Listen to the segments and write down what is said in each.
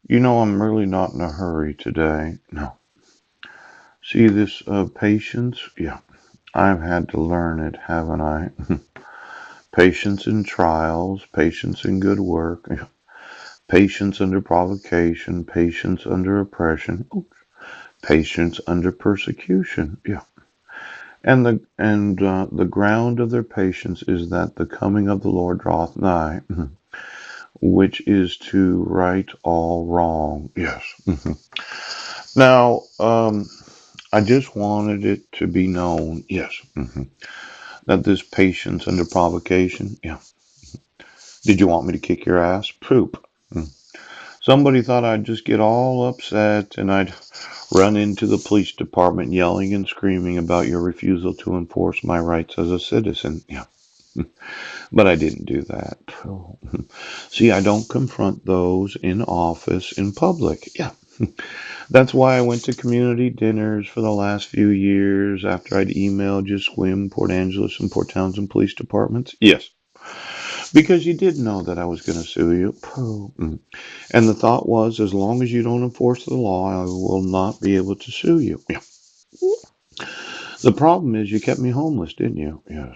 You know, I'm really not in a hurry today. No. See this patience? Yeah. I've had to learn it, haven't I? Patience in trials, patience in good work, yeah. Patience under provocation, patience under oppression, patience under persecution. Yeah. And the ground of their patience is that the coming of the Lord draweth nigh, which is to right all wrong. Yes. Now, I just wanted it to be known, yes, that this patience under provocation, yeah. Did you want me to kick your ass? Poop. Mm. Somebody thought I'd just get all upset and I'd run into the police department yelling and screaming about your refusal to enforce my rights as a citizen. Yeah. But I didn't do that. Oh. See, I don't confront those in office in public. Yeah. That's why I went to community dinners for the last few years after I'd emailed you Sequim, Port Angeles, and Port Townsend police departments. Yes, because you did know that I was going to sue you. Mm. And the thought was, as long as you don't enforce the law, I will not be able to sue you. Yeah. The problem is you kept me homeless, didn't you? Yes.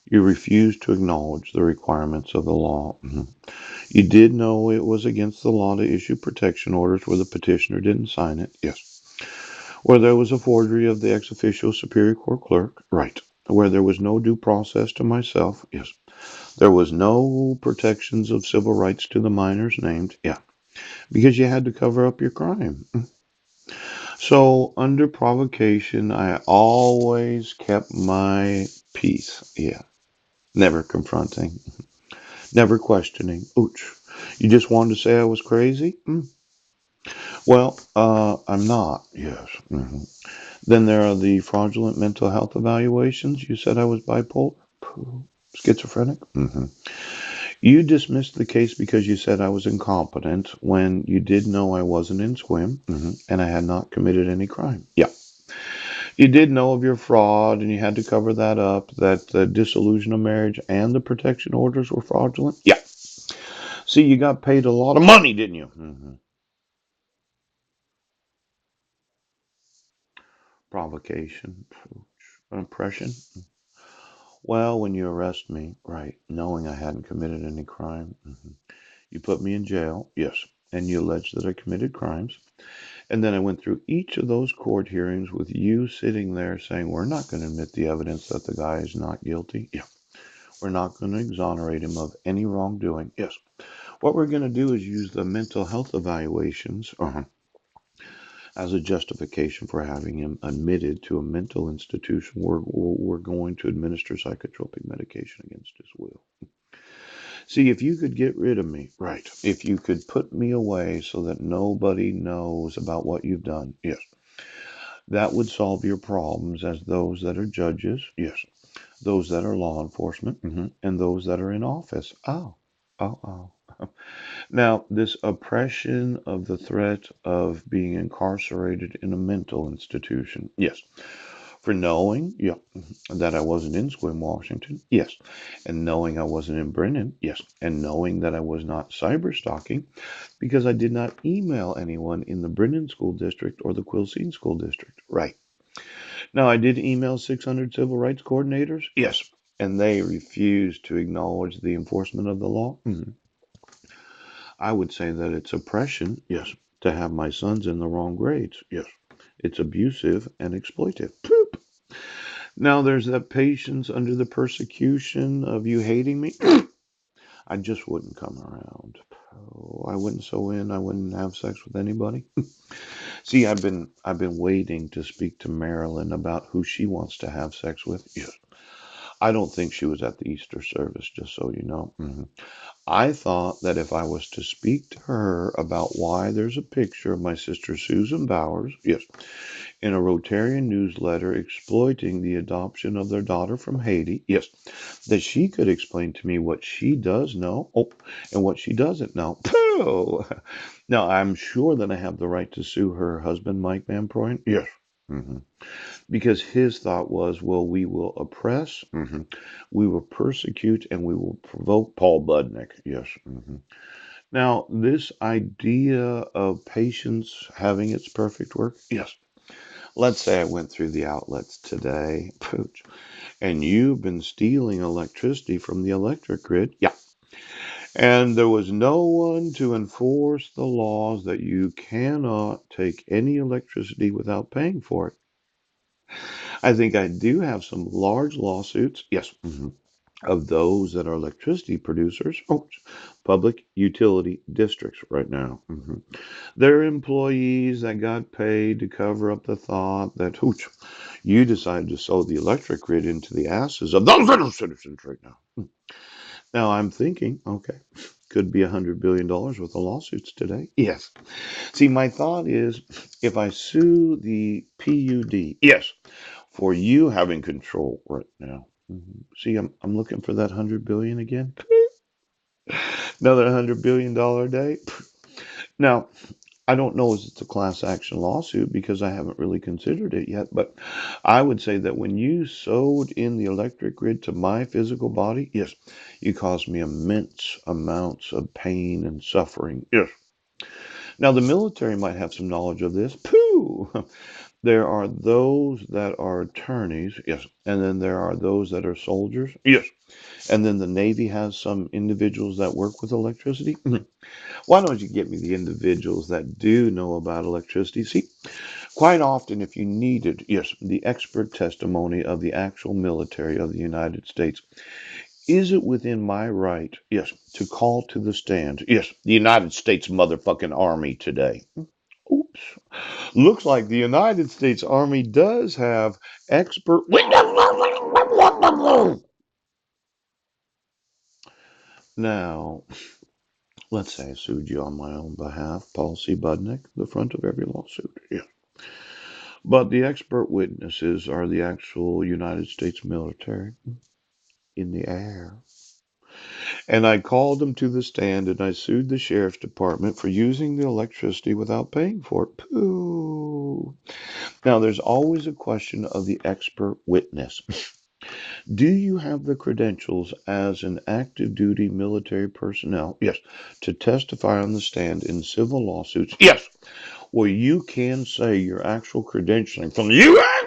You refused to acknowledge the requirements of the law. You did know it was against the law to issue protection orders where the petitioner didn't sign it. Yes. Where there was a forgery of the ex officio Superior Court clerk. Right. Where there was no due process to myself. Yes. There was no protections of civil rights to the minors named. Yeah. Because you had to cover up your crime. So, under provocation, I always kept my peace. Yeah. Never confronting, never questioning. Ooch. You just wanted to say I was crazy? Well, I'm not. Yes. Then there are the fraudulent mental health evaluations. You said I was bipolar, schizophrenic. You dismissed the case because you said I was incompetent when you did know I wasn't in swim, and I had not committed any crime. Yeah. You did know of your fraud and you had to cover that up, that the dissolution of marriage and the protection orders were fraudulent. Yeah. See, you got paid a lot of money, didn't you? Provocation, oppression. Well, when you arrest me, right, knowing I hadn't committed any crime, you put me in jail, yes, and you alleged that I committed crimes. And then I went through each of those court hearings with you sitting there saying, we're not going to admit the evidence that the guy is not guilty. Yeah. We're not going to exonerate him of any wrongdoing. Yes. What we're going to do is use the mental health evaluations as a justification for having him admitted to a mental institution. We're going to administer psychotropic medication against his will. See, if you could get rid of me, right, if you could put me away so that nobody knows about what you've done, yes, that would solve your problems as those that are judges, yes, those that are law enforcement, and those that are in office. Oh, oh, oh. Now, this oppression of the threat of being incarcerated in a mental institution, yes, for knowing, yeah, that I wasn't in Sequim, Washington, yes, and knowing I wasn't in Brennan, yes, and knowing that I was not cyber stalking because I did not email anyone in the Brennan School District or the Quilcene School District, right. Now, I did email 600 civil rights coordinators, yes, and they refused to acknowledge the enforcement of the law. I would say that it's oppression, yes, to have my sons in the wrong grades, yes. It's abusive and exploitive. Poop. Now there's that patience under the persecution of you hating me. I just wouldn't come around. Oh, I wouldn't sew in. I wouldn't have sex with anybody. See, I've been waiting to speak to Marilyn about who she wants to have sex with. Yes. I don't think she was at the Easter service, just so you know. I thought that if I was to speak to her about why there's a picture of my sister Susan Bowers, yes, in a Rotarian newsletter exploiting the adoption of their daughter from Haiti, yes, that she could explain to me what she does know, and what she doesn't know. Pooh! Now, I'm sure that I have the right to sue her husband, Mike Van Proyen. Yes. hmm Because his thought was, well, we will oppress, we will persecute, and we will provoke Paul Budnick. Yes. Now, this idea of patience having its perfect work, yes. Let's say I went through the outlets today, pooch, and you've been stealing electricity from the electric grid. Yeah. And there was no one to enforce the laws that you cannot take any electricity without paying for it. I think I do have some large lawsuits, yes, of those that are electricity producers, public utility districts right now. They're employees that got paid to cover up the thought that, you decided to sow the electric grid into the asses of those little citizens right now. Now I'm thinking, okay, could be $100 billion worth of lawsuits today. Yes. See, my thought is if I sue the PUD, yes, for you having control right now. See, I'm looking for that 100 billion again. Another $100 billion day. Now, I don't know if it's a class action lawsuit because I haven't really considered it yet, but I would say that when you sewed in the electric grid to my physical body, yes, you caused me immense amounts of pain and suffering. Yes. Now, the military might have some knowledge of this. Pooh! There are those that are attorneys, yes, and then there are those that are soldiers, yes, and then the Navy has some individuals that work with electricity. Why don't you get me the individuals that do know about electricity? See, quite often, if you needed, yes, the expert testimony of the actual military of the United States, is it within my right, yes, to call to the stand, yes, the United States motherfucking Army today? Oops. Looks like the United States Army does have expert. Now, let's say I sued you on my own behalf, Paul C. Budnick, the front of every lawsuit. Yeah. But the expert witnesses are the actual United States military in the air. And I called them to the stand and I sued the sheriff's department for using the electricity without paying for it. Pooh. Now, there's always a question of the expert witness. Do you have the credentials as an active duty military personnel? Yes. To testify on the stand in civil lawsuits? Yes. Well, you can say your actual credentialing from the U.S.